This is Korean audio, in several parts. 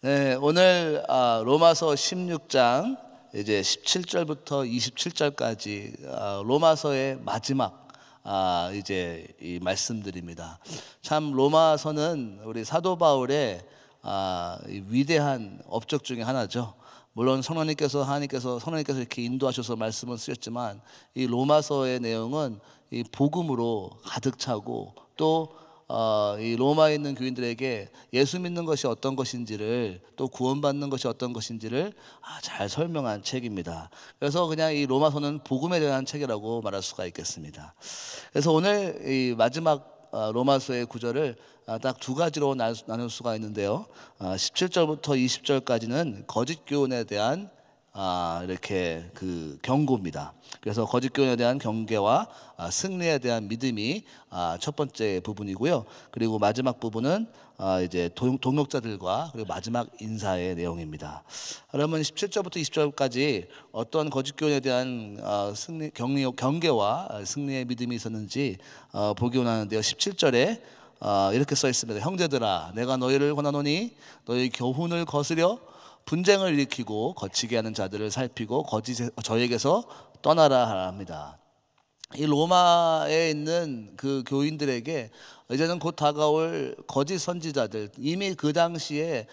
네, 오늘 로마서 16장 이제 17절부터 27절까지 로마서의 마지막 이제 이 말씀들입니다. 참 로마서는 우리 사도 바울의 이 위대한 업적 중에 하나죠. 물론 하나님께서 이렇게 인도하셔서 말씀을 쓰셨지만 이 로마서의 내용은 이 복음으로 가득 차고 또 이 로마에 있는 교인들에게 예수 믿는 것이 어떤 것인지를 또 구원받는 것이 어떤 것인지를 잘 설명한 책입니다. 그래서 그냥 이 로마서는 복음에 대한 책이라고 말할 수가 있겠습니다. 그래서 오늘 이 마지막 로마서의 구절을 딱 두 가지로 나눌 수가 있는데요. 17절부터 20절까지는 거짓 교훈에 대한 이렇게 그 경고입니다. 그래서 거짓 교훈에 대한 경계와 승리에 대한 믿음이 첫 번째 부분이고요. 그리고 마지막 부분은 이제 동역자들과 그리고 마지막 인사의 내용입니다. 그러면 17절부터 20절까지 어떤 거짓 교훈에 대한 경계와 승리의 믿음이 있었는지 보기 원하는데요. 17절에 이렇게 써 있습니다. 형제들아, 내가 너희를 권하노니 너희 교훈을 거스려 분쟁을 일으키고 거치게 하는 자들을 살피고 저에게서 떠나라 합니다. 이 로마에 있는 그 교인들에게 이제는 곧 다가올 거짓 선지자들, 이미 그 당시에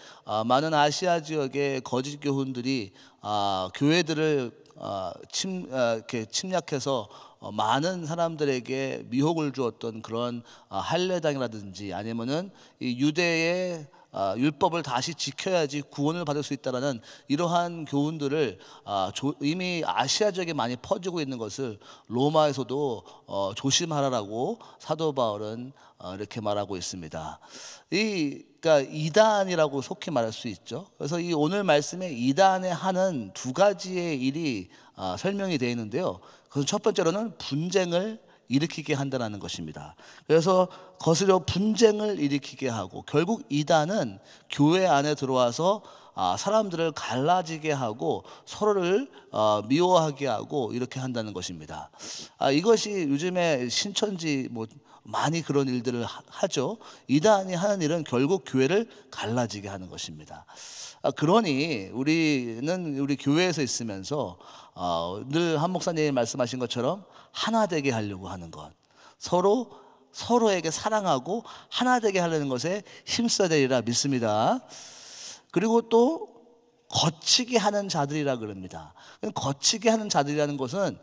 많은 아시아 지역의 거짓 교훈들이 교회들을 이렇게 침략해서 많은 사람들에게 미혹을 주었던 그런 할례당이라든지 아니면은 이 유대의 율법을 다시 지켜야지 구원을 받을 수 있다라는 이러한 교훈들을 이미 아시아 지역에 많이 퍼지고 있는 것을 로마에서도 조심하라라고 사도 바울은 이렇게 말하고 있습니다. 그러니까 이단이라고 속히 말할 수 있죠. 그래서 이 오늘 말씀에 이단에 하는 두 가지의 일이 설명이 되어 있는데요. 그래서 첫 번째로는 분쟁을 일으키게 한다는 것입니다. 그래서 거스려 분쟁을 일으키게 하고 결국 이단은 교회 안에 들어와서 사람들을 갈라지게 하고 서로를 미워하게 하고 이렇게 한다는 것입니다. 이것이 요즘에 신천지 많이 그런 일들을 하죠. 이단이 하는 일은 결국 교회를 갈라지게 하는 것입니다. 그러니 우리는 우리 교회에서 있으면서 늘 한 목사님이 말씀하신 것처럼 하나 되게 하려고 하는 것, 서로에게 사랑하고 하나 되게 하려는 것에 힘써야 되리라 믿습니다. 그리고 또 거치게 하는 자들이라 그럽니다. 거치게 하는 자들이라는 것은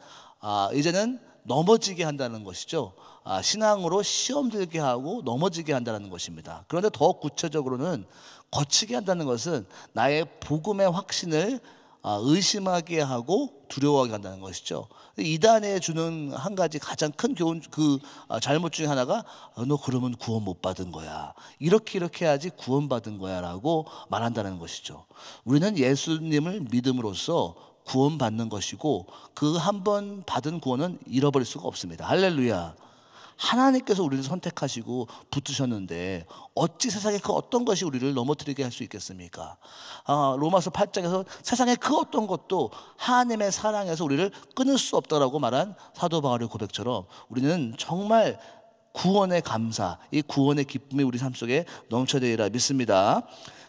이제는 넘어지게 한다는 것이죠. 신앙으로 시험 들게 하고 넘어지게 한다는 것입니다. 그런데 더 구체적으로는 거치게 한다는 것은 나의 복음의 확신을 의심하게 하고 두려워하게 한다는 것이죠. 이단에 주는 한 가지 가장 큰 교훈, 잘못 중에 하나가 너 그러면 구원 못 받은 거야, 이렇게 해야지 구원 받은 거야 라고 말한다는 것이죠. 우리는 예수님을 믿음으로써 구원받는 것이고 그 한 번 받은 구원은 잃어버릴 수가 없습니다. 할렐루야. 하나님께서 우리를 선택하시고 붙으셨는데 어찌 세상에 그 어떤 것이 우리를 넘어뜨리게 할 수 있겠습니까? 로마서 8장에서 세상의 그 어떤 것도 하나님의 사랑에서 우리를 끊을 수 없다라고 말한 사도 바울의 고백처럼 우리는 정말 구원의 감사, 이 구원의 기쁨이 우리 삶 속에 넘쳐되리라 믿습니다.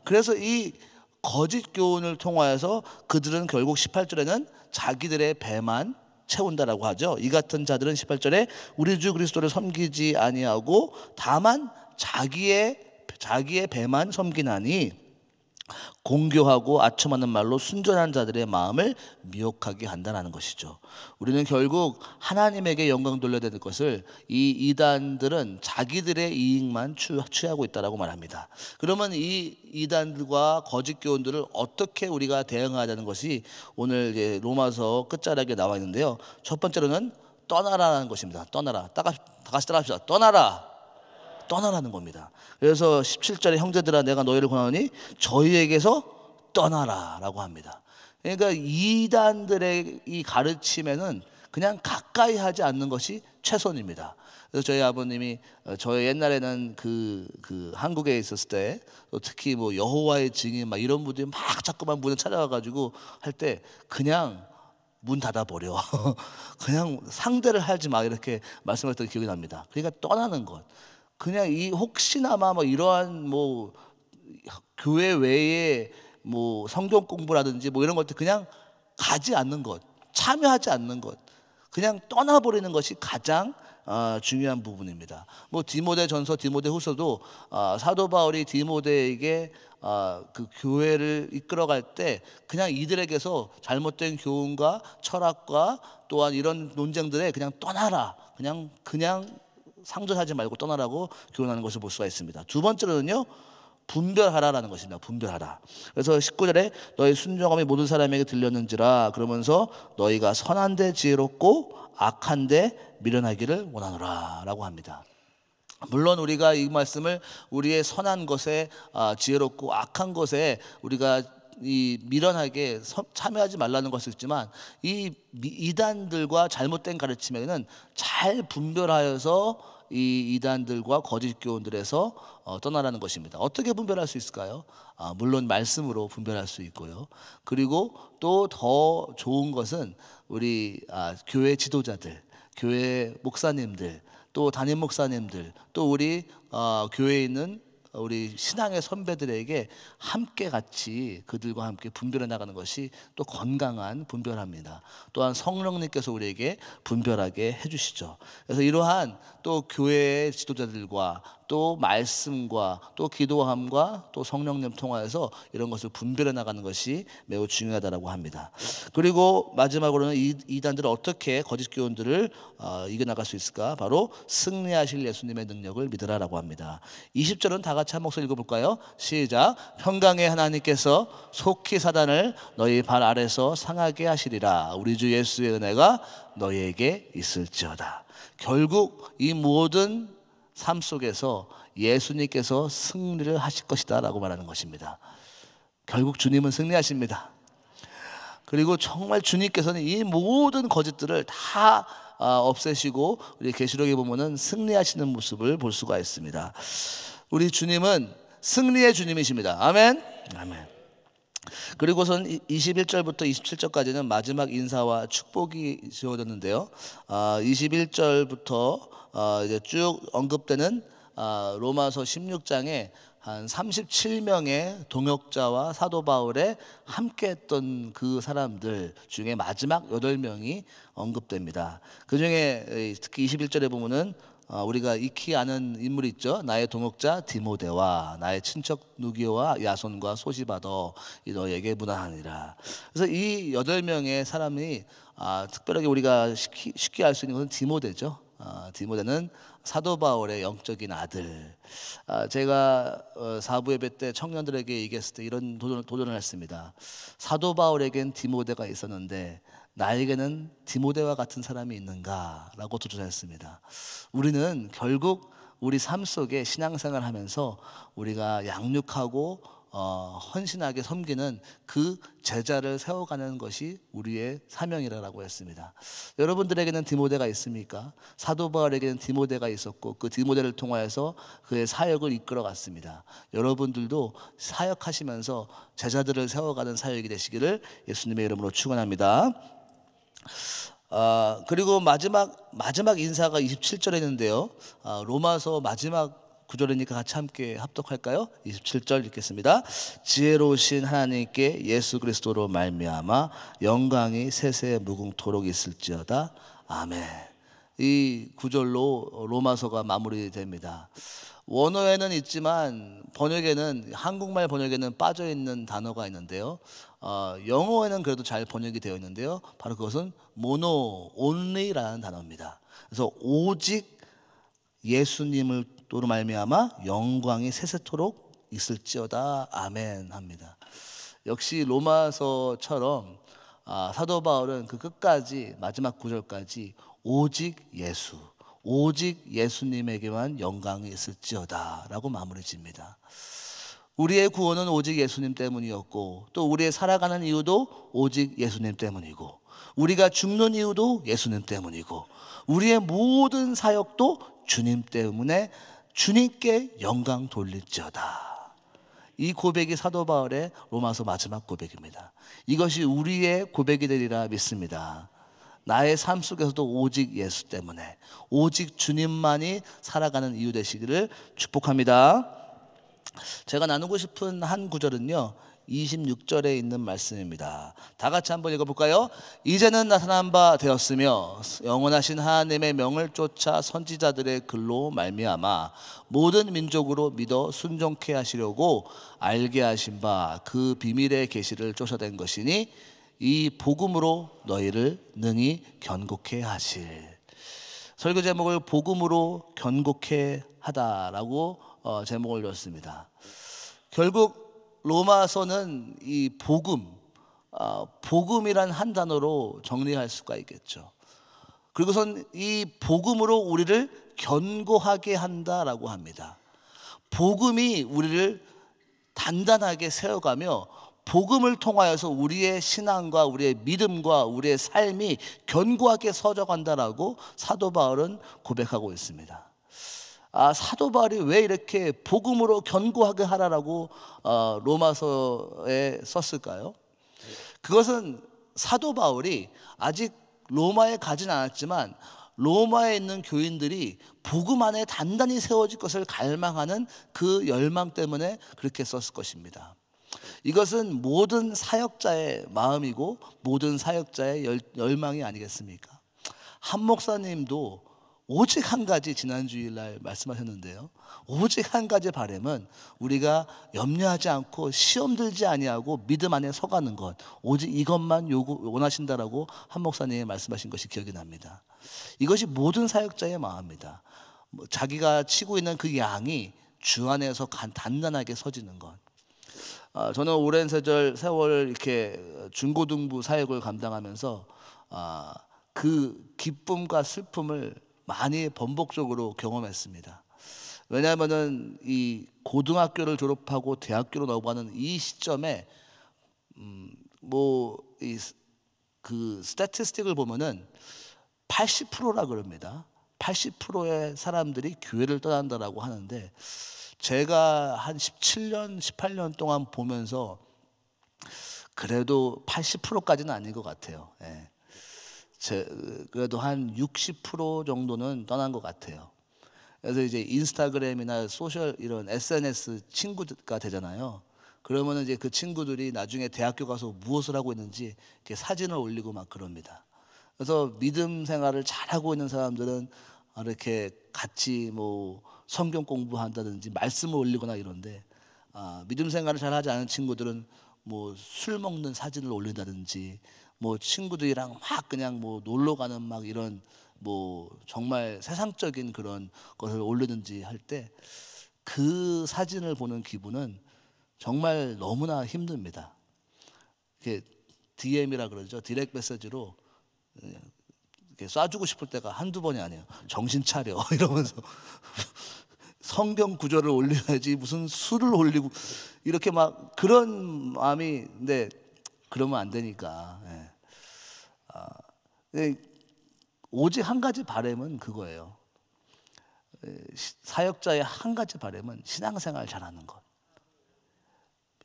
그래서 이 거짓 교훈을 통하여서 그들은 결국 18절에는 자기들의 배만 채운다라고 하죠. 이 같은 자들은 18절에 우리 주 그리스도를 섬기지 아니하고 다만 자기의 배만 섬기나니 공교하고 아첨하는 말로 순전한 자들의 마음을 미혹하게 한다는 것이죠. 우리는 결국 하나님에게 영광 돌려야 될 것을 이 이단들은 자기들의 이익만 취하고 있다라고 말합니다. 그러면 이 이단들과 거짓 교훈들을 어떻게 우리가 대응하자는 것이 오늘 이제 로마서 끝자락에 나와 있는데요. 첫 번째로는 떠나라는 것입니다. 떠나라. 다 같이 따라합시다. 떠나라는 겁니다. 그래서 17절에 형제들아 내가 너희를 권하노니 저희에게서 떠나라라고 합니다. 그러니까 이단들의 이 가르침에는 그냥 가까이 하지 않는 것이 최선입니다. 그래서 저희 아버님이 저희 옛날에는 그 한국에 있었을 때 특히 여호와의 증인 이런 분들이 막 자꾸만 문에 찾아와가지고 할 때 그냥 문 닫아버려. 그냥 상대를 하지 마 이렇게 말씀하셨던 기억이 납니다. 그러니까 떠나는 것. 그냥 혹시나마 이러한 교회 외에 뭐 성경 공부라든지 뭐 이런 것들 그냥 가지 않는 것, 참여하지 않는 것, 그냥 떠나버리는 것이 가장 중요한 부분입니다. 뭐 디모데전서, 디모데후서도 사도 바울이 디모데에게 그 교회를 이끌어갈 때 그냥 이들에게서 잘못된 교훈과 철학과 또한 이런 논쟁들에 그냥 떠나라, 그냥 상전하지 말고 떠나라고 교훈하는 것을 볼 수가 있습니다. 두 번째로는요, 분별하라라는 것입니다. 분별하라. 그래서 19절에 너희 순종함이 모든 사람에게 들렸는지라, 그러면서 너희가 선한데 지혜롭고 악한데 미련하기를 원하노라 라고 합니다. 물론 우리가 이 말씀을 우리의 선한 것에 지혜롭고 악한 것에 우리가 이 미련하게 참여하지 말라는 것이 있지만, 이 이단들과 잘못된 가르침에는 잘 분별하여서 이 이단들과 거짓 교훈들에서 떠나라는 것입니다. 어떻게 분별할 수 있을까요? 물론 말씀으로 분별할 수 있고요. 그리고 또 더 좋은 것은 우리 교회 지도자들, 교회 목사님들, 또 담임 목사님들, 또 우리 교회에 있는 우리 신앙의 선배들에게 함께 같이 그들과 함께 분별해 나가는 것이 또 건강한 분별합니다. 또한 성령님께서 우리에게 분별하게 해주시죠. 그래서 이러한 또 교회의 지도자들과 또 말씀과 또 기도함과 또 성령님 통하여서 이런 것을 분별해 나가는 것이 매우 중요하다고 합니다. 그리고 마지막으로는 이단들을 어떻게 거짓 교훈들을 이겨나갈 수 있을까? 바로 승리하실 예수님의 능력을 믿으라라고 합니다. 20절은 다 같이 한 목소리 읽어볼까요? 시작. 평강의 하나님께서 속히 사단을 너희 발 아래서 상하게 하시리라. 우리 주 예수의 은혜가 너희에게 있을지어다. 결국 이 모든 삶 속에서 예수님께서 승리를 하실 것이다 라고 말하는 것입니다. 결국 주님은 승리하십니다. 그리고 정말 주님께서는 이 모든 거짓들을 다 없애시고 우리 계시록에 보면은 승리하시는 모습을 볼 수가 있습니다. 우리 주님은 승리의 주님이십니다. 아멘. 아멘. 그리고선 21절부터 27절까지는 마지막 인사와 축복이 지어졌는데요. 21절부터 이제 쭉 언급되는 로마서 16장에 한 37명의 동역자와 사도 바울에 함께했던 그 사람들 중에 마지막 8명이 언급됩니다. 그 중에 특히 21절에 보면은 우리가 익히 아는 인물이 있죠. 나의 동역자 디모데와 나의 친척 누기오와 야손과 소시바더 너에게 문안하니라. 그래서 이 8명의 사람이 특별하게 우리가 쉽게 알 수 있는 것은 디모데죠. 디모데는 사도 바울의 영적인 아들. 제가 사부 예배 때 청년들에게 얘기했을 때 이런 도전을 했습니다. 사도 바울에겐 디모데가 있었는데 나에게는 디모데와 같은 사람이 있는가라고 도전했습니다. 우리는 결국 우리 삶 속에 신앙생활을 하면서 우리가 양육하고 헌신하게 섬기는 그 제자를 세워가는 것이 우리의 사명이라고 했습니다. 여러분들에게는 디모데가 있습니까? 사도 바울에게는 디모데가 있었고 그 디모데를 통하여서 그의 사역을 이끌어 갔습니다. 여러분들도 사역하시면서 제자들을 세워가는 사역이 되시기를 예수님의 이름으로 축원합니다. 그리고 마지막 인사가 27절에 있는데요. 로마서 마지막 구절이니까 같이 함께 합독할까요? 27절 읽겠습니다. 지혜로우신 하나님께 예수 그리스도로 말미암아 영광이 세세 무궁토록 있을지어다. 아멘. 이 구절로 로마서가 마무리됩니다. 원어에는 있지만 한국말 번역에는 빠져있는 단어가 있는데요. 영어에는 그래도 잘 번역이 되어 있는데요. 바로 그것은 only라는 단어입니다. 그래서 오직 예수님을 또로 말미암아 영광이 세세토록 있을지어다. 아멘 합니다. 역시 로마서처럼 사도 바울은 그 끝까지 마지막 구절까지 오직 예수님에게만 영광이 있을지어다 라고 마무리 짓니다. 우리의 구원은 오직 예수님 때문이었고 또 우리의 살아가는 이유도 오직 예수님 때문이고 우리가 죽는 이유도 예수님 때문이고 우리의 모든 사역도 주님 때문에 주님께 영광 돌릴지어다. 이 고백이 사도 바울의 로마서 마지막 고백입니다. 이것이 우리의 고백이 되리라 믿습니다. 나의 삶 속에서도 오직 예수 때문에 오직 주님만이 살아가는 이유 되시기를 축복합니다. 제가 나누고 싶은 한 구절은요, 26절에 있는 말씀입니다. 다 같이 한번 읽어볼까요? 이제는 나타난 바 되었으며 영원하신 하나님의 명을 쫓아 선지자들의 글로 말미암아 모든 민족으로 믿어 순종케 하시려고 알게 하신 바 그 비밀의 계시를 쫓아낸 것이니 이 복음으로 너희를 능히 견고케 하실. 설교 제목을 복음으로 견고케 하다라고 제목을 줬습니다. 결국 로마서는 이 복음이란 한 단어로 정리할 수가 있겠죠. 그리고선 이 복음으로 우리를 견고하게 한다라고 합니다. 복음이 우리를 단단하게 세워가며 복음을 통하여서 우리의 신앙과 우리의 믿음과 우리의 삶이 견고하게 서져간다라고 사도 바울은 고백하고 있습니다. 사도 바울이 왜 이렇게 복음으로 견고하게 하라라고 로마서에 썼을까요? 그것은 사도 바울이 아직 로마에 가진 않았지만 로마에 있는 교인들이 복음 안에 단단히 세워질 것을 갈망하는 그 열망 때문에 그렇게 썼을 것입니다. 이것은 모든 사역자의 마음이고 모든 사역자의 열망이 아니겠습니까? 한 목사님도 오직 한 가지 지난 주일날 말씀하셨는데요, 오직 한 가지 바람은 우리가 염려하지 않고 시험 들지 아니하고 믿음 안에 서가는 것, 오직 이것만 원하신다라고 한 목사님이 말씀하신 것이 기억이 납니다. 이것이 모든 사역자의 마음입니다. 자기가 치고 있는 그 양이 주 안에서 단단하게 서지는 것. 저는 오랜 세월 이렇게 중고등부 사역을 감당하면서 그 기쁨과 슬픔을 많이 번복적으로 경험했습니다. 왜냐하면은 이 고등학교를 졸업하고 대학교로 넘어가는 이 시점에 그 스태티스틱을 보면은 80%라 그럽니다. 80%의 사람들이 교회를 떠난다라고 하는데, 제가 한 17년, 18년 동안 보면서 그래도 80%까지는 아닌 것 같아요. 예. 그래도 한 60% 정도는 떠난 것 같아요. 그래서 이제 인스타그램이나 소셜 이런 SNS 친구가 되잖아요. 그러면 이제 그 친구들이 나중에 대학교 가서 무엇을 하고 있는지 이렇게 사진을 올리고 막 그럽니다. 그래서 믿음 생활을 잘하고 있는 사람들은 이렇게 같이 뭐 성경 공부한다든지 말씀을 올리거나 이런데, 믿음 생활을 잘하지 않은 친구들은 뭐 술 먹는 사진을 올린다든지, 뭐 친구들이랑 막 그냥 뭐 놀러 가는 막 이런 뭐 정말 세상적인 그런 것을 올리든지 할 때 그 사진을 보는 기분은 정말 너무나 힘듭니다. 이게 DM이라 그러죠. 디렉트 메시지로 이렇게 쏴주고 싶을 때가 한두 번이 아니에요. 정신 차려 이러면서 성경 구절을 올려야지 무슨 술을 올리고 이렇게 막 그런 마음이, 근데 그러면 안 되니까. 오직 한 가지 바람은 그거예요. 사역자의 한 가지 바람은 신앙생활 잘하는 것,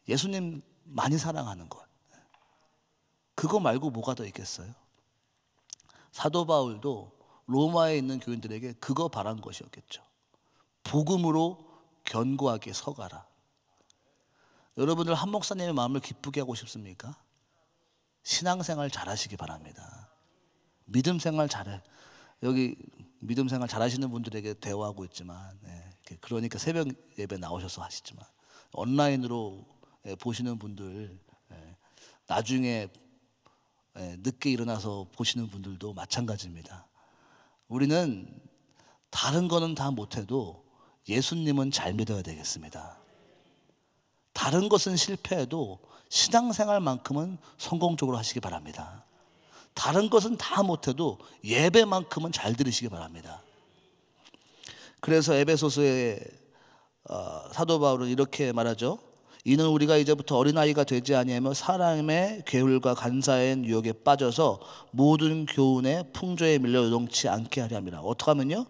예수님 많이 사랑하는 것. 그거 말고 뭐가 더 있겠어요? 사도 바울도 로마에 있는 교인들에게 그거 바란 것이었겠죠. 복음으로 견고하게 서가라. 여러분들 한 목사님의 마음을 기쁘게 하고 싶습니까? 신앙생활 잘하시기 바랍니다. 믿음 생활 잘해. 여기 믿음 생활 잘하시는 분들에게 대화하고 있지만, 그러니까 새벽 예배 나오셔서 하시지만 온라인으로 보시는 분들, 나중에 늦게 일어나서 보시는 분들도 마찬가지입니다. 우리는 다른 거는 다 못해도 예수님은 잘 믿어야 되겠습니다. 다른 것은 실패해도 신앙생활만큼은 성공적으로 하시기 바랍니다. 다른 것은 다 못해도 예배만큼은 잘 들으시기 바랍니다. 그래서 에베소서의 사도 바울은 이렇게 말하죠. 이는 우리가 이제부터 어린아이가 되지 아니하며 사람의 괴울과 간사의 유혹에 빠져서 모든 교훈의 풍조에 밀려 요동치 않게 하려 함이라. 어떻게 하면요?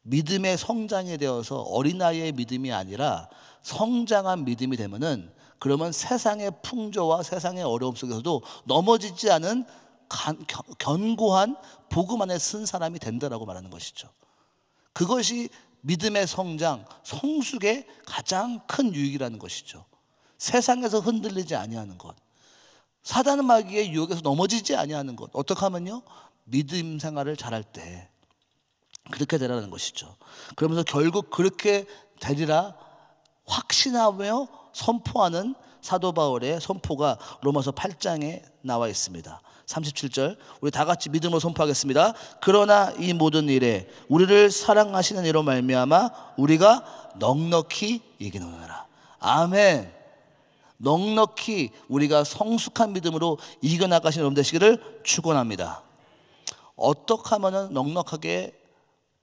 믿음의 성장이 되어서 어린아이의 믿음이 아니라 성장한 믿음이 되면은, 그러면 세상의 풍조와 세상의 어려움 속에서도 넘어지지 않은 견고한 복음 안에 쓴 사람이 된다라고 말하는 것이죠. 그것이 믿음의 성장, 성숙의 가장 큰 유익이라는 것이죠. 세상에서 흔들리지 아니하는 것, 사단 마귀의 유혹에서 넘어지지 아니하는 것. 어떻게 하면요? 믿음 생활을 잘할 때 그렇게 되라는 것이죠. 그러면서 결국 그렇게 되리라 확신하며 선포하는 사도 바울의 선포가 로마서 8장에 나와 있습니다. 37절 우리 다 같이 믿음으로 선포하겠습니다. 그러나 이 모든 일에 우리를 사랑하시는 이로 말미암아 우리가 넉넉히 이기노라. 아멘. 넉넉히 우리가 성숙한 믿음으로 이겨나가시는 여러분 되시기를 축원합니다. 어떻게 하면 넉넉하게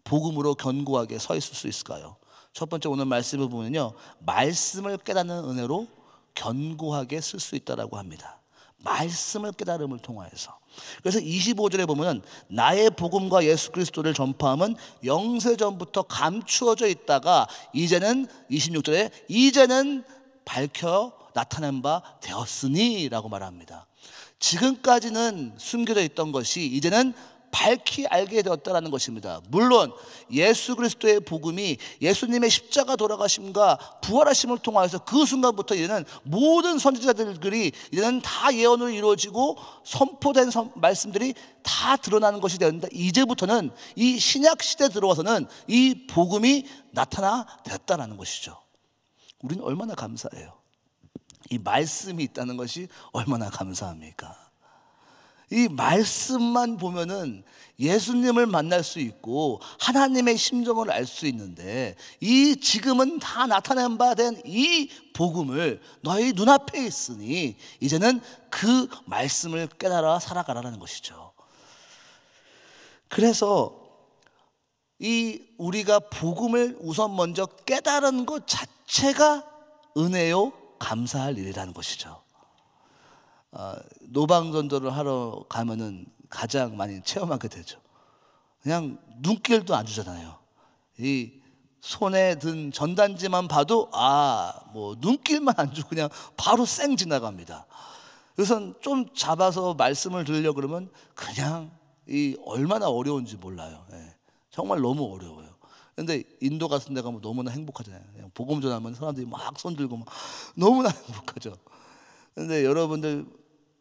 복음으로 견고하게 서 있을 수 있을까요? 첫 번째 오늘 말씀을 보면요, 말씀을 깨닫는 은혜로 견고하게 쓸 수 있다라고 합니다. 말씀을 깨달음을 통하여서. 그래서 25절에 보면 나의 복음과 예수 그리스도를 전파함은 영세전부터 감추어져 있다가 이제는 26절에 이제는 밝혀 나타난 바 되었으니 라고 말합니다. 지금까지는 숨겨져 있던 것이 이제는 밝히 알게 되었다는 것입니다. 물론 예수 그리스도의 복음이 예수님의 십자가 돌아가심과 부활하심을 통하여서 그 순간부터 이제는 모든 선지자들이 이제는 다 예언으로 이루어지고 선포된 말씀들이 다 드러나는 것이 되었는데, 이제부터는 이 신약 시대에 들어와서는 이 복음이 나타났다는 것이죠. 우리는 얼마나 감사해요. 이 말씀이 있다는 것이 얼마나 감사합니까? 이 말씀만 보면은 예수님을 만날 수 있고 하나님의 심정을 알 수 있는데, 이 지금은 다 나타낸 바 된 이 복음을 너희 눈앞에 있으니 이제는 그 말씀을 깨달아 살아가라는 것이죠. 그래서 이 우리가 복음을 우선 먼저 깨달은 것 자체가 은혜요 감사할 일이라는 것이죠. 노방전도를 하러 가면은 가장 많이 체험하게 되죠. 그냥 눈길도 안 주잖아요. 이 손에 든 전단지만 봐도 뭐 눈길만 안 주고 그냥 바로 쌩 지나갑니다. 그래서 좀 잡아서 말씀을 들으려고 그러면 그냥 이 얼마나 어려운지 몰라요. 정말 너무 어려워요. 근데 인도 같은 데 가면 너무나 행복하잖아요. 그냥 복음 전하면 사람들이 막 손 들고 막 너무나 행복하죠. 근데 여러분들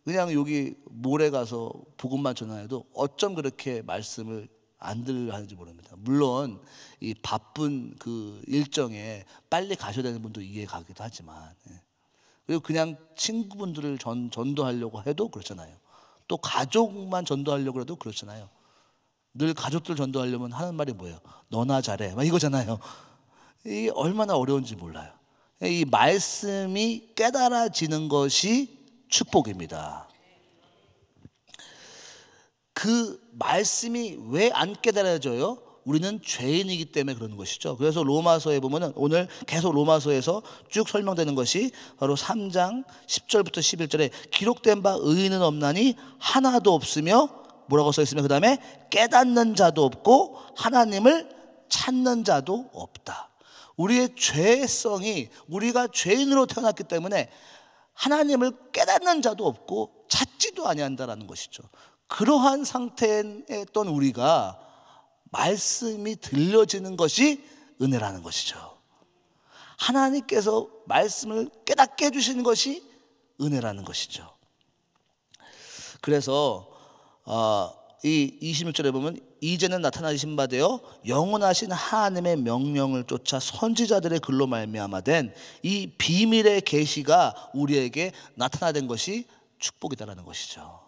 그냥 여기 몰에 가서 복음만 전해도 어쩜 그렇게 말씀을 안 들으려 하는지 모릅니다. 물론 이 바쁜 그 일정에 빨리 가셔야 되는 분도 이해 가기도 하지만, 그리고 그냥 친구분들을 전도하려고 해도 그렇잖아요. 또 가족만 전도하려고 해도 그렇잖아요. 늘 가족들 전도하려면 하는 말이 뭐예요? 너나 잘해 막 이거잖아요. 이게 얼마나 어려운지 몰라요. 이 말씀이 깨달아지는 것이 축복입니다. 그 말씀이 왜 안 깨달아져요? 우리는 죄인이기 때문에 그러는 것이죠. 그래서 로마서에 보면은 오늘 계속 로마서에서 쭉 설명되는 것이 바로 3장 10절부터 11절에 기록된 바 의인은 없나니 하나도 없으며 뭐라고 써 있으면 그 다음에 깨닫는 자도 없고 하나님을 찾는 자도 없다. 우리의 죄성이, 우리가 죄인으로 태어났기 때문에 하나님을 깨닫는 자도 없고 찾지도 아니한다라는 것이죠. 그러한 상태에 있던 우리가 말씀이 들려지는 것이 은혜라는 것이죠. 하나님께서 말씀을 깨닫게 해주시는 것이 은혜라는 것이죠. 그래서 이 26절에 보면 이제는 나타나신 바 되어 영원하신 하나님의 명령을 쫓아 선지자들의 글로 말미암아 된 이 비밀의 계시가 우리에게 나타나된 것이 축복이다라는 것이죠.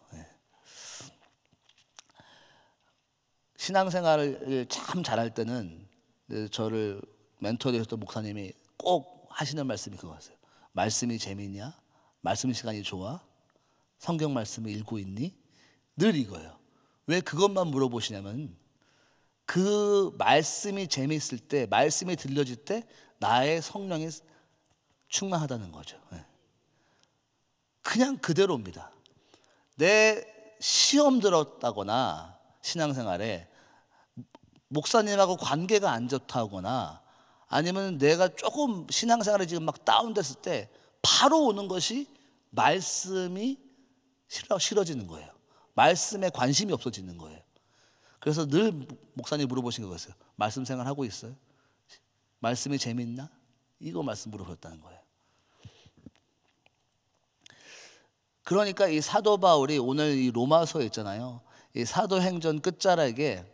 신앙생활을 참 잘할 때는 저를 멘토되셨던 목사님이 꼭 하시는 말씀이 그거였어요. 말씀이 재미있냐? 말씀 시간이 좋아? 성경 말씀을 읽고 있니? 늘 이거예요. 왜 그것만 물어보시냐면 그 말씀이 재미있을 때, 말씀이 들려질 때 나의 성령이 충만하다는 거죠. 그냥 그대로입니다. 내 시험 들었다거나 신앙생활에 목사님하고 관계가 안 좋다거나 아니면 내가 조금 신앙생활에 지금 막 다운됐을 때 바로 오는 것이 말씀이 싫어지는 거예요. 말씀에 관심이 없어지는 거예요. 그래서 늘 목사님 물어보신 거였어요. 말씀 생활 하고 있어요? 말씀이 재밌나? 이거 말씀 물어보셨다는 거예요. 그러니까 이 사도 바울이 오늘 이 로마서에 있잖아요. 이 사도행전 끝자락에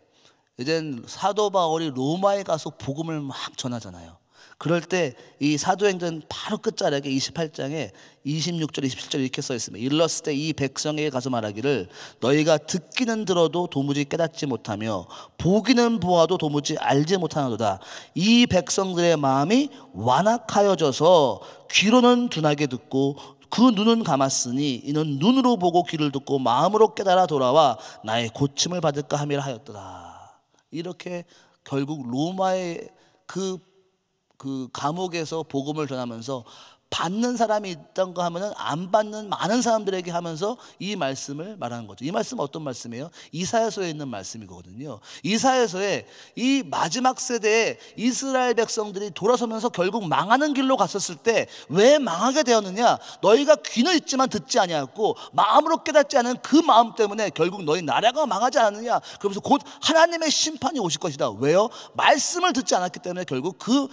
이젠 사도 바울이 로마에 가서 복음을 막 전하잖아요. 그럴 때 이 사도행전 바로 끝자락에 28장에 26절 27절 이렇게 써 있습니다. 일렀을 때 이 백성에게 가서 말하기를 너희가 듣기는 들어도 도무지 깨닫지 못하며 보기는 보아도 도무지 알지 못하노도다. 이 백성들의 마음이 완악하여져서 귀로는 둔하게 듣고 그 눈은 감았으니 이는 눈으로 보고 귀를 듣고 마음으로 깨달아 돌아와 나의 고침을 받을까 함이라 하였더라. 이렇게 결국 로마의 그 감옥에서 복음을 전하면서 받는 사람이 있던가 하면은 안 받는 많은 사람들에게 하면서 이 말씀을 말하는 거죠. 이 말씀은 어떤 말씀이에요? 이사야서에 있는 말씀이거든요. 이사야서에 이 마지막 세대에 이스라엘 백성들이 돌아서면서 결국 망하는 길로 갔었을 때 왜 망하게 되었느냐? 너희가 귀는 있지만 듣지 아니하였고 마음으로 깨닫지 않은 그 마음 때문에 결국 너희 나라가 망하지 않느냐? 그러면서 곧 하나님의 심판이 오실 것이다. 왜요? 말씀을 듣지 않았기 때문에 결국 그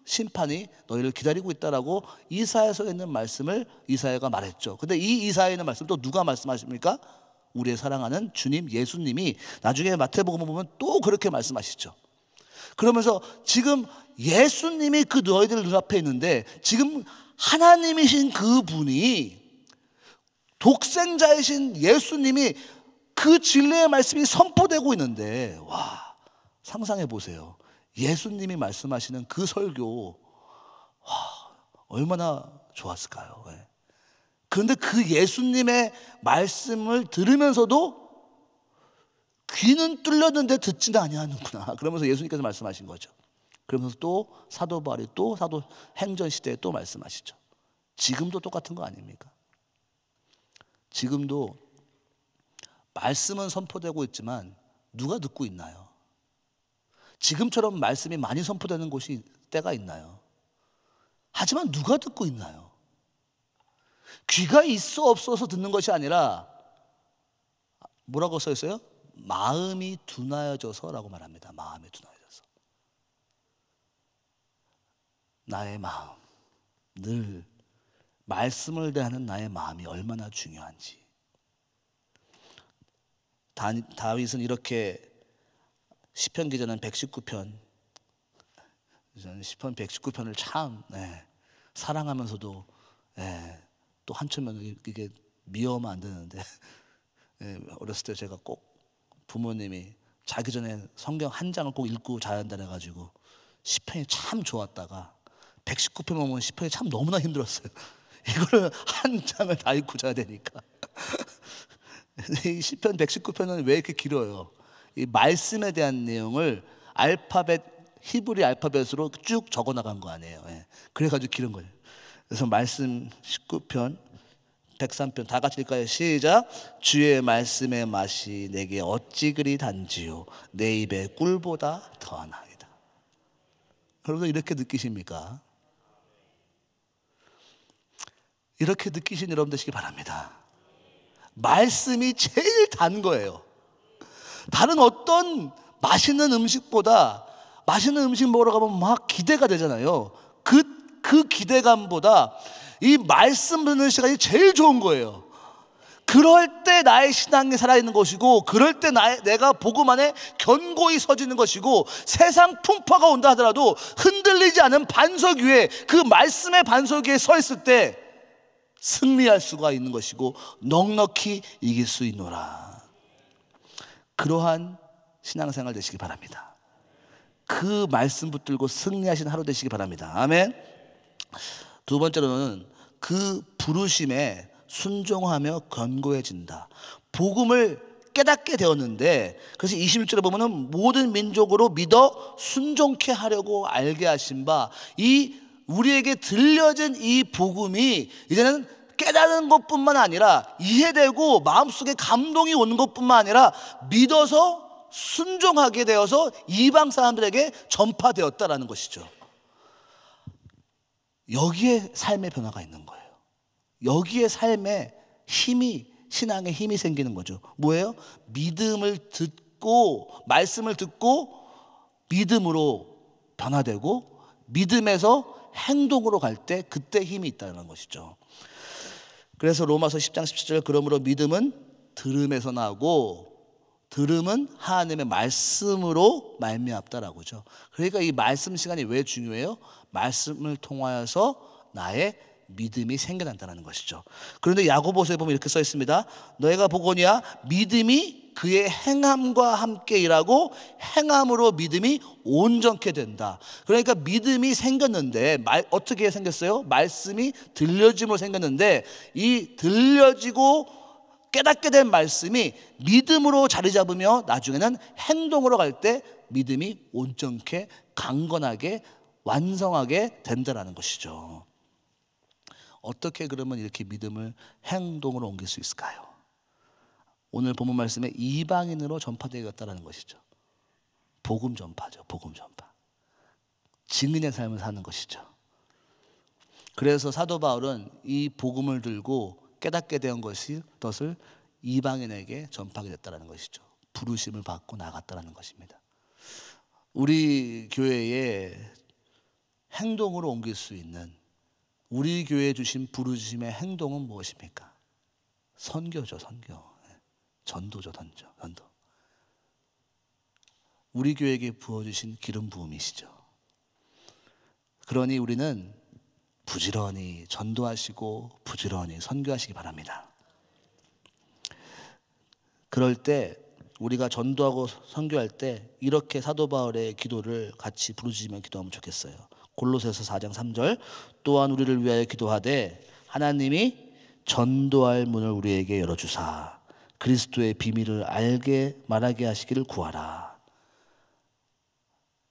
심판이 너희를 기다리고 있다라고 이사야서에 있는 말씀을 이사야가 말했죠. 근데 이 이사야에 있는 말씀 또 누가 말씀하십니까? 우리의 사랑하는 주님 예수님이 나중에 마태복음을 보면 또 그렇게 말씀하시죠. 그러면서 지금 예수님이 그 너희들 눈앞에 있는데 지금 하나님이신 그 분이 독생자이신 예수님이 그 진리의 말씀이 선포되고 있는데 와, 상상해 보세요. 예수님이 말씀하시는 그 설교, 와, 얼마나 좋았을까요? 네. 그런데 그 예수님의 말씀을 들으면서도 귀는 뚫렸는데 듣지는 아니하는구나. 그러면서 예수님께서 말씀하신 거죠. 그러면서 또 사도 바울이 또 사도행전 시대에 또 말씀하시죠. 지금도 똑같은 거 아닙니까? 지금도 말씀은 선포되고 있지만 누가 듣고 있나요? 지금처럼 말씀이 많이 선포되는 곳이 때가 있나요? 하지만 누가 듣고 있나요? 귀가 있어 없어서 듣는 것이 아니라 뭐라고 써 있어요? 마음이 둔하여져서라고 말합니다. 마음이 둔하여져서. 나의 마음, 늘 말씀을 대하는 나의 마음이 얼마나 중요한지. 다윗은 이렇게 시편 기자는 119편, 저는 시편 119편을 참 사랑하면서도 또 한편으로 이게 미워하면 안 되는데 어렸을 때 제가 꼭 부모님이 자기 전에 성경 한 장을 꼭 읽고 자야 한다 해가지고 시편이 참 좋았다가 119편 보면 시편이 참 너무나 힘들었어요. 이거를 한 장을 다 읽고 자야 되니까. 이 시편 119편은 왜 이렇게 길어요? 이 말씀에 대한 내용을 히브리 알파벳으로 쭉 적어 나간 거 아니에요. 그래가지고 길은 거예요. 그래서 말씀 19편 103편 다 같이 읽을까요? 시작. 주의 말씀의 맛이 내게 어찌 그리 단지요 내 입에 꿀보다 더하나이다. 여러분 이렇게 느끼십니까? 이렇게 느끼신 여러분 되시기 바랍니다. 말씀이 제일 단 거예요. 다른 어떤 맛있는 음식보다 맛있는 음식 먹으러 가면 막 기대가 되잖아요. 그 기대감보다 이 말씀 듣는 시간이 제일 좋은 거예요. 그럴 때 나의 신앙이 살아있는 것이고 그럴 때 내가 복음 안에 견고히 서지는 것이고 세상 풍파가 온다 하더라도 흔들리지 않은 반석 위에 그 말씀의 반석 위에 서 있을 때 승리할 수가 있는 것이고 넉넉히 이길 수 있노라. 그러한 신앙생활 되시기 바랍니다. 그 말씀 붙들고 승리하신 하루 되시기 바랍니다. 아멘. 두 번째로는 그 부르심에 순종하며 견고해진다. 복음을 깨닫게 되었는데 그래서 26절에 보면은 모든 민족으로 믿어 순종케 하려고 알게 하신 바 이 우리에게 들려진 이 복음이 이제는 깨닫는 것뿐만 아니라 이해되고 마음속에 감동이 오는 것뿐만 아니라 믿어서 순종하게 되어서 이방 사람들에게 전파되었다라는 것이죠. 여기에 삶의 변화가 있는 거예요. 여기에 삶의 힘이, 신앙의 힘이 생기는 거죠. 뭐예요? 믿음을 듣고 말씀을 듣고 믿음으로 변화되고 믿음에서 행동으로 갈 때 그때 힘이 있다는 것이죠. 그래서 로마서 10장 17절 그러므로 믿음은 들음에서 나고 들음은 하나님의 말씀으로 말미암다라고 하죠. 그러니까 이 말씀 시간이 왜 중요해요? 말씀을 통하여서 나의 믿음이 생겨난다는 것이죠. 그런데 야고보서에 보면 이렇게 써 있습니다. 너희가 보거니와 믿음이 그의 행함과 함께 일하고 행함으로 믿음이 온전케 된다. 그러니까 믿음이 생겼는데 어떻게 생겼어요? 말씀이 들려짐으로 생겼는데 이 들려지고 깨닫게 된 말씀이 믿음으로 자리 잡으며 나중에는 행동으로 갈 때 믿음이 온전케 강건하게 완성하게 된다는 것이죠. 어떻게 그러면 이렇게 믿음을 행동으로 옮길 수 있을까요? 오늘 본문 말씀에 이방인으로 전파되었다는 것이죠. 복음 전파죠. 복음 전파. 증인의 삶을 사는 것이죠. 그래서 사도 바울은 이 복음을 들고 깨닫게 된 것을 이방인에게 전파하게 됐다는 것이죠. 부르심을 받고 나갔다는 것입니다. 우리 교회에 행동으로 옮길 수 있는 우리 교회에 주신 부르심의 행동은 무엇입니까? 선교죠. 선교. 전도죠. 전도. 우리 교회에게 부어주신 기름 부음이시죠. 그러니 우리는 부지런히 전도하시고 부지런히 선교하시기 바랍니다. 그럴 때 우리가 전도하고 선교할 때 이렇게 사도 바울의 기도를 같이 부르짖으며 기도하면 좋겠어요. 골로새서 4장 3절 또한 우리를 위하여 기도하되 하나님이 전도할 문을 우리에게 열어주사 그리스도의 비밀을 알게 말하게 하시기를 구하라.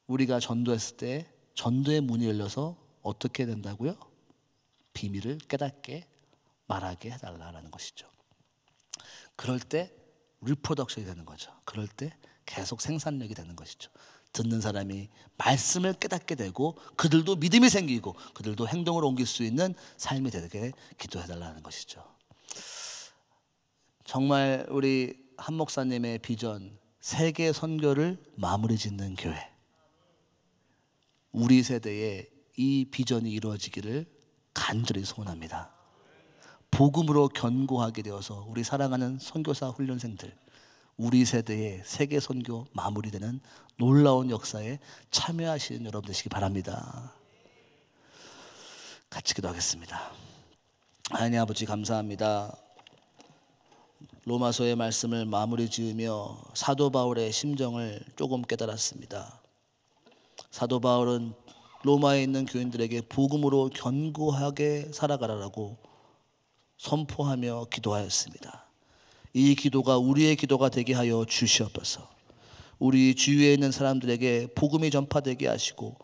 우리가 전도했을 때 전도의 문이 열려서 어떻게 된다고요? 비밀을 깨닫게 말하게 해달라는 것이죠. 그럴 때 리프로덕션이 되는 거죠. 그럴 때 계속 생산력이 되는 것이죠. 듣는 사람이 말씀을 깨닫게 되고 그들도 믿음이 생기고 그들도 행동으로 옮길 수 있는 삶이 되게 기도해달라는 것이죠. 정말 우리 한 목사님의 비전 세계 선교를 마무리 짓는 교회, 우리 세대에 이 비전이 이루어지기를 간절히 소원합니다. 복음으로 견고하게 되어서 우리 사랑하는 선교사 훈련생들 우리 세대의 세계 선교 마무리되는 놀라운 역사에 참여하시는 여러분 되시기 바랍니다. 같이 기도하겠습니다. 하나님 아버지 감사합니다. 로마서의 말씀을 마무리 지으며 사도 바울의 심정을 조금 깨달았습니다. 사도 바울은 로마에 있는 교인들에게 복음으로 견고하게 살아가라라고 선포하며 기도하였습니다. 이 기도가 우리의 기도가 되게 하여 주시옵소서. 우리 주위에 있는 사람들에게 복음이 전파되게 하시고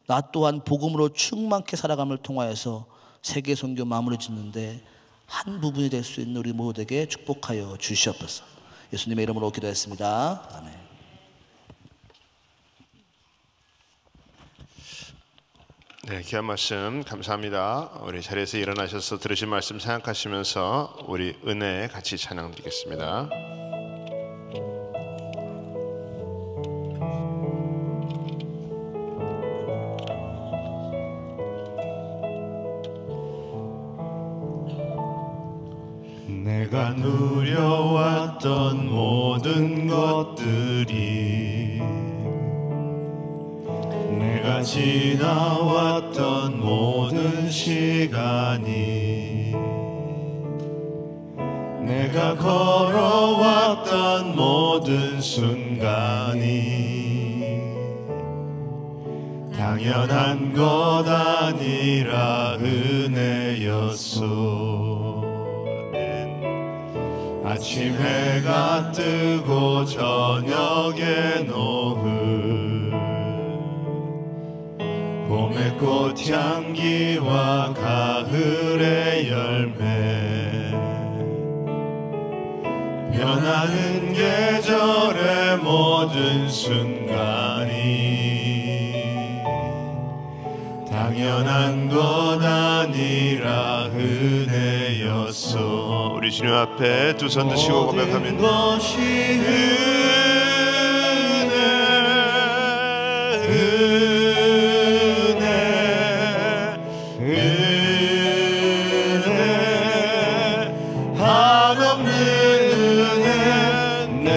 나 또한 복음으로 충만케 살아감을 통하여서 세계 선교 마무리 짓는데 한 부분이 될 수 있는 우리 모두에게 축복하여 주시옵소서. 예수님의 이름으로 기도했습니다. 아멘. 네, 귀한 말씀 감사합니다. 우리 자리에서 일어나셔서 들으신 말씀 생각하시면서 우리 은혜 같이 찬양 드리겠습니다. 내가 누려왔던 모든 것들이 내가 지나왔던 모든 시간이 내가 걸어왔던 모든 순간이 당연한 것 아니라 은혜였소. 아침 해가 뜨고 저녁에 노을 봄의 꽃향기와 가을의 열매 변하는 계절의 모든 순간이 당연한 것 아니라 은혜였소. 우리 주님 앞에 두 손 드시고 고백하면 것이 은혜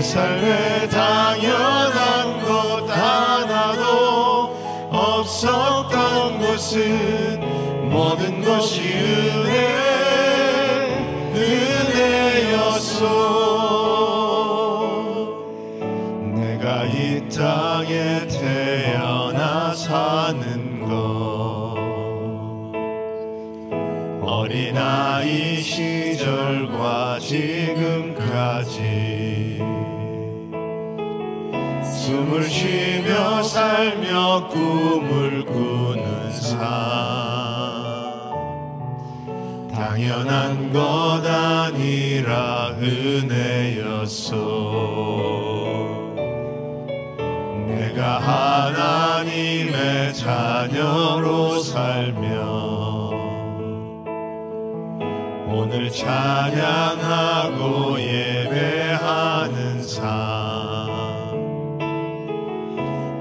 삶에 당연한 것 하나도 없었던 것은 모든 것이 은혜였소. 내가 이 땅에 태어나 사는 것, 어린아이 시절과 지금까지 숨을 쉬며 살며 꿈을 꾸는 삶, 당연한 것 아니라 은혜였소. 내가 하나님의 자녀로 살며 오늘 찬양하고 예배하는 삶,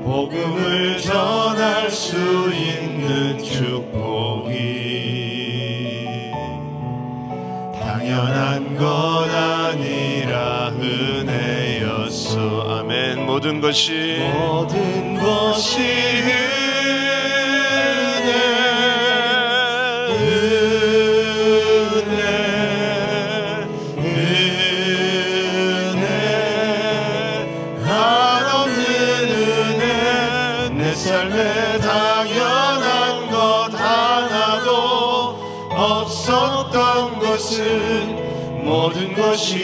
복음을 전할 수 있는 축복이 당연한 것 아니라 은혜였소. 아멘. 모든 것이 삶에 당연한 것 하나도 없었던 것은 모든 것이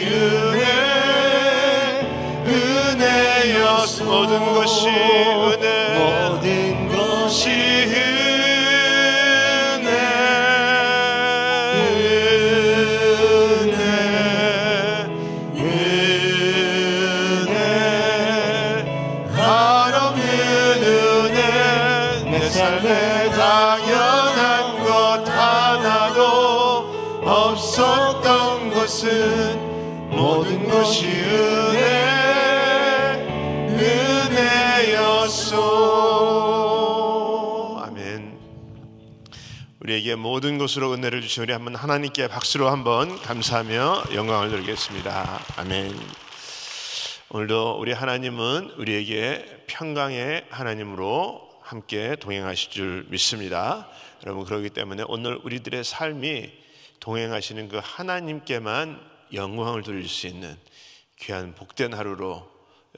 은혜였소. 모든 것이 은혜, 모든 것이 삶에 당연한 것 하나도 없었던 것은 모든 것이 은혜였소. 아멘. 우리에게 모든 것으로 은혜를 주신 우리 한번 하나님께 박수로 한번 감사하며 영광을 드리겠습니다. 아멘. 오늘도 우리 하나님은 우리에게 평강의 하나님으로 함께 동행하실 줄 믿습니다. 여러분, 그렇기 때문에 오늘 우리들의 삶이 동행하시는 그 하나님께만 영광을 돌릴 수 있는 귀한 복된 하루로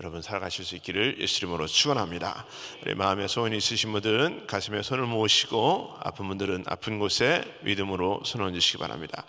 여러분 살아가실 수 있기를 예수 이름으로 축원합니다. 우리 마음에 소원이 있으신 분들은 가슴에 손을 모으시고, 아픈 분들은 아픈 곳에 믿음으로 손을 얹으시기 바랍니다.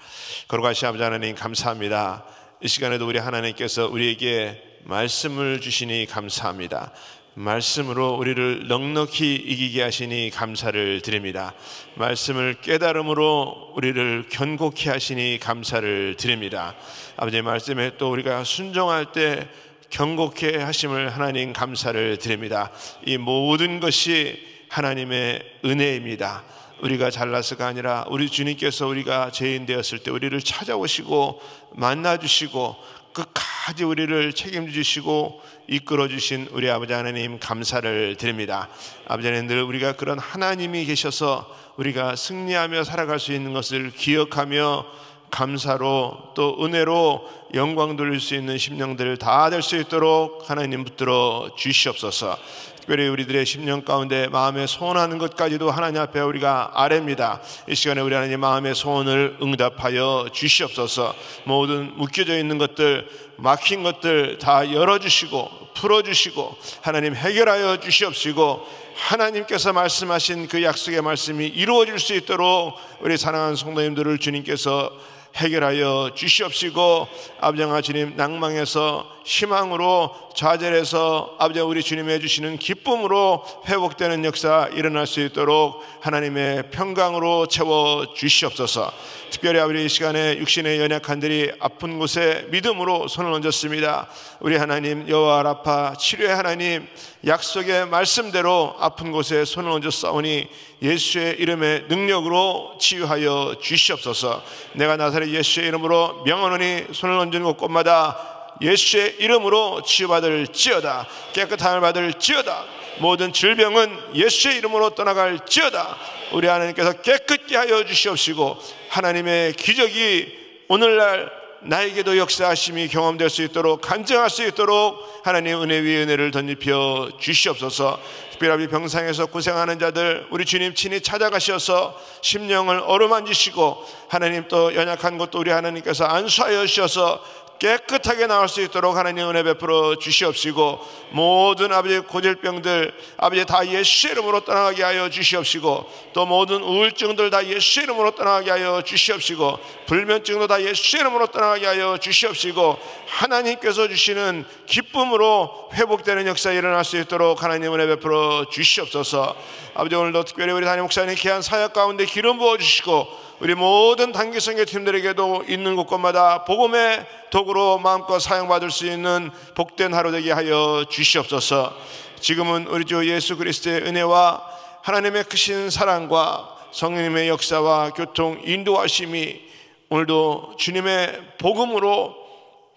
거룩하신 아버지 하나님, 감사합니다. 이 시간에도 우리 하나님께서 우리에게 말씀을 주시니 감사합니다. 말씀으로 우리를 넉넉히 이기게 하시니 감사를 드립니다. 말씀을 깨달음으로 우리를 견고케 하시니 감사를 드립니다. 아버지의 말씀에 또 우리가 순종할 때 견고케 하심을 하나님 감사를 드립니다. 이 모든 것이 하나님의 은혜입니다. 우리가 잘나서가 아니라 우리 주님께서 우리가 죄인 되었을 때 우리를 찾아오시고 만나주시고 끝까지 우리를 책임지시고 이끌어주신 우리 아버지 하나님 감사를 드립니다. 아버지 하나님, 늘 우리가 그런 하나님이 계셔서 우리가 승리하며 살아갈 수 있는 것을 기억하며 감사로 또 은혜로 영광 돌릴 수 있는 심령들 다 될 수 있도록 하나님 붙들어 주시옵소서. 특별히 우리들의 심령 가운데 마음에 소원하는 것까지도 하나님 앞에 우리가 아뢰입니다. 이 시간에 우리 하나님 마음의 소원을 응답하여 주시옵소서. 모든 묶여져 있는 것들, 막힌 것들 다 열어주시고 풀어주시고 하나님 해결하여 주시옵시고, 하나님께서 말씀하신 그 약속의 말씀이 이루어질 수 있도록 우리 사랑하는 성도님들을 주님께서 해결하여 주시옵시고, 아버지와 주님 낭망에서 희망으로 좌절해서 아버지와 우리 주님이 해주시는 기쁨으로 회복되는 역사 일어날 수 있도록 하나님의 평강으로 채워 주시옵소서. 특별히 아버지 이 시간에 육신의 연약한들이 아픈 곳에 믿음으로 손을 얹었습니다. 우리 하나님 여호와 라파 치료의 하나님, 약속의 말씀대로 아픈 곳에 손을 얹어 싸우니 예수의 이름의 능력으로 치유하여 주시옵소서. 내가 나사렛 예수의 이름으로 명하노니 손을 얹은 곳곳마다 예수의 이름으로 치유받을지어다. 깨끗함을 받을지어다. 모든 질병은 예수의 이름으로 떠나갈지어다. 우리 하나님께서 깨끗게 하여 주시옵시고 하나님의 기적이 오늘날 나에게도 역사하심이 경험될 수 있도록, 간증할 수 있도록 하나님 은혜 위에 은혜를 덧입혀 주시옵소서. 특별히 병상에서 고생하는 자들 우리 주님 친히 찾아가셔서 심령을 어루만지시고, 하나님 또 연약한 것도 우리 하나님께서 안수하여 주셔서 깨끗하게 나올 수 있도록 하나님 은혜 베풀어 주시옵시고, 모든 아버지 고질병들 아버지 다 예수 이름으로 떠나가게 하여 주시옵시고, 또 모든 우울증들 다 예수 이름으로 떠나가게 하여 주시옵시고, 불면증도 다 예수 이름으로 떠나가게 하여 주시옵시고, 하나님께서 주시는 기쁨으로 회복되는 역사 일어날 수 있도록 하나님 은혜 베풀어 주시옵소서. 아버지 오늘도 특별히 우리 담임 목사님 귀한 사역 가운데 기름 부어 주시고, 우리 모든 단기 선교팀들에게도 있는 곳곳마다 복음의 도구로 마음껏 사용받을 수 있는 복된 하루 되게 하여 주시옵소서. 지금은 우리 주 예수 그리스도의 은혜와 하나님의 크신 사랑과 성령님의 역사와 교통 인도하심이 오늘도 주님의 복음으로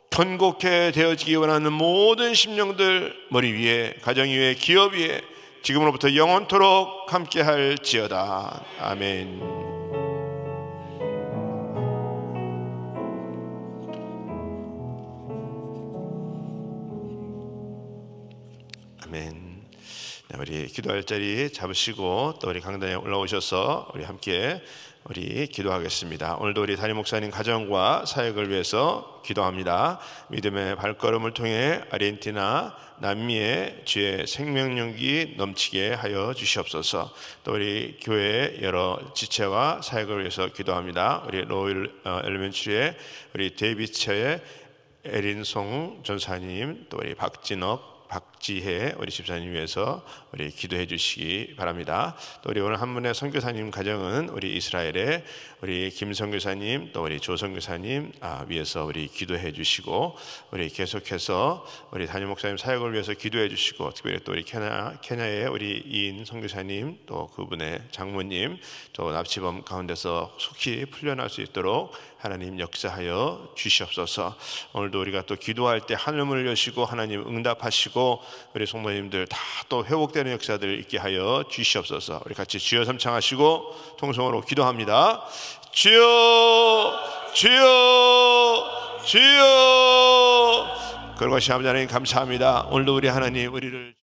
견고케 되어지기 원하는 모든 심령들 머리 위에, 가정 위에, 기업 위에 지금으로부터 영원토록 함께 할지어다. 아멘. 아멘. 네, 우리 기도할 자리 잡으시고 또 우리 강단에 올라오셔서 우리 함께 우리 기도하겠습니다. 오늘도 우리 담임 목사님 가정과 사역을 위해서 기도합니다. 믿음의 발걸음을 통해 아르헨티나, 남미의 주의 생명력이 넘치게 하여 주시옵소서. 또 우리 교회의 여러 지체와 사역을 위해서 기도합니다. 우리 로일 엘리멘트리의 우리 데이비처의 에린송 전사님, 또 우리 박지혜 우리 집사님 위해서 우리 기도해 주시기 바랍니다. 또 우리 오늘 한 분의 선교사님 가정은 우리 이스라엘의 우리 김선교사님, 또 우리 조선교사님 위해서 우리 기도해 주시고, 우리 계속해서 우리 담임 목사님 사역을 위해서 기도해 주시고, 특별히 또 우리 케냐의 우리 이인 선교사님, 또 그분의 장모님, 또 납치범 가운데서 속히 풀려날 수 있도록 하나님 역사하여 주시옵소서. 오늘도 우리가 또 기도할 때 하늘문을 여시고 하나님 응답하시고, 우리 성도님들 다 또 회복되는 역사들 있게 하여 주시옵소서. 우리 같이 주여 삼창하시고 통성으로 기도합니다. 주여, 주여, 주여. 그러신 아버지 하나님 감사합니다. 오늘도 우리 하나님 우리를